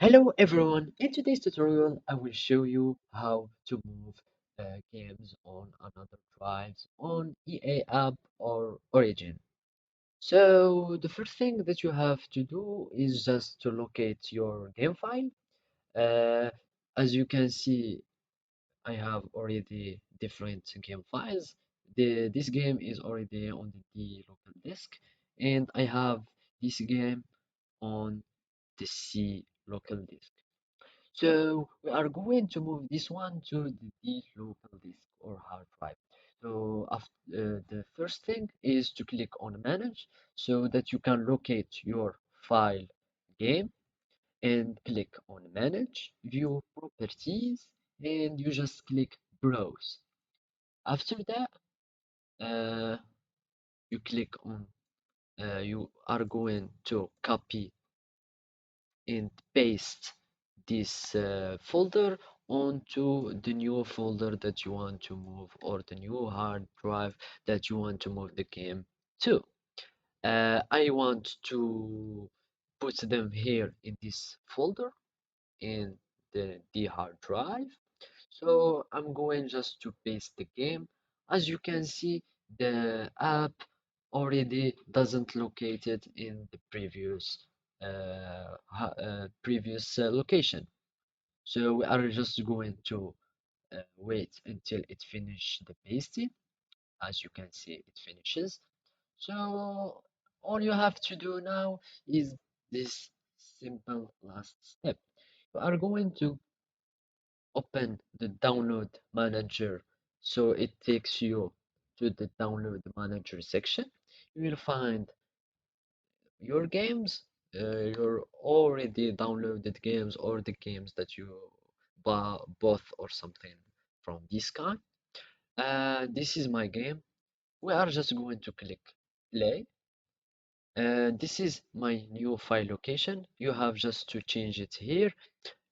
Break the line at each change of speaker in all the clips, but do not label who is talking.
Hello everyone, in today's tutorial I will show you how to move games on another drives on EA app or Origin. So the first thing that you have to do is just to locate your game file. Uh, as you can see, I have already different game files. This game is already on the local disk, and I have this game on the C local disk. So we are going to move this one to the local disk or hard drive. So after, the first thing is to click on manage so that you can locate your file game and click on manage, view properties, and you just click browse. After that, uh, you click on you are going to copy and paste this folder onto the new folder that you want to move or the new hard drive that you want to move the game to. I want to put them here in this folder in the hard drive. So I'm going just to paste the game. As you can see, the app already doesn't locate it in the previous location. So we are just going to wait until it finish the pasting. As you can see, it finishes. So all you have to do now is this simple last step. We are going to open the download manager so it takes you to the download manager section. You will find your games, your already downloaded games or the games that you bought or something from this kind. This is my game. We are just going to click play. This is my new file location. You have just to change it here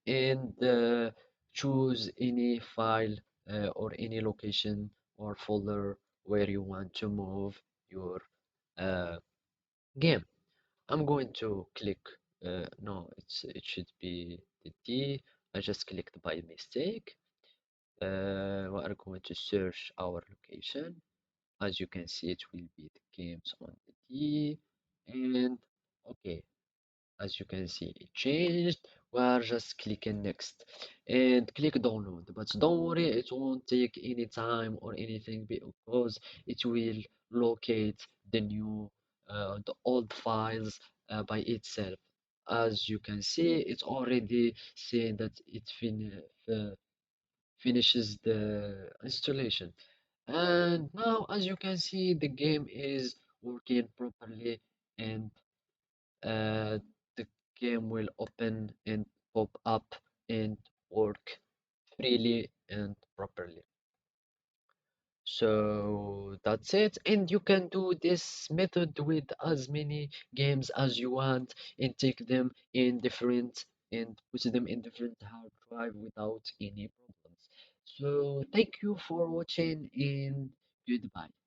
and choose any file or any location or folder where you want to move your uh, game. I'm going to click, no, it should be the D. I just clicked by mistake. We are going to search our location. As you can see, it will be the games on the D. And okay, as you can see it changed. We are just clicking next and click download, but don't worry, it won't take any time or anything because it will locate the old files by itself. As you can see, it's already saying that uh, finishes the installation. And now, as you can see, the game is working properly, and the game will open and pop up and work freely and properly. So that's it, and you can do this method with as many games as you want and take them in different and put them in different hard drive without any problems. So thank you for watching and goodbye.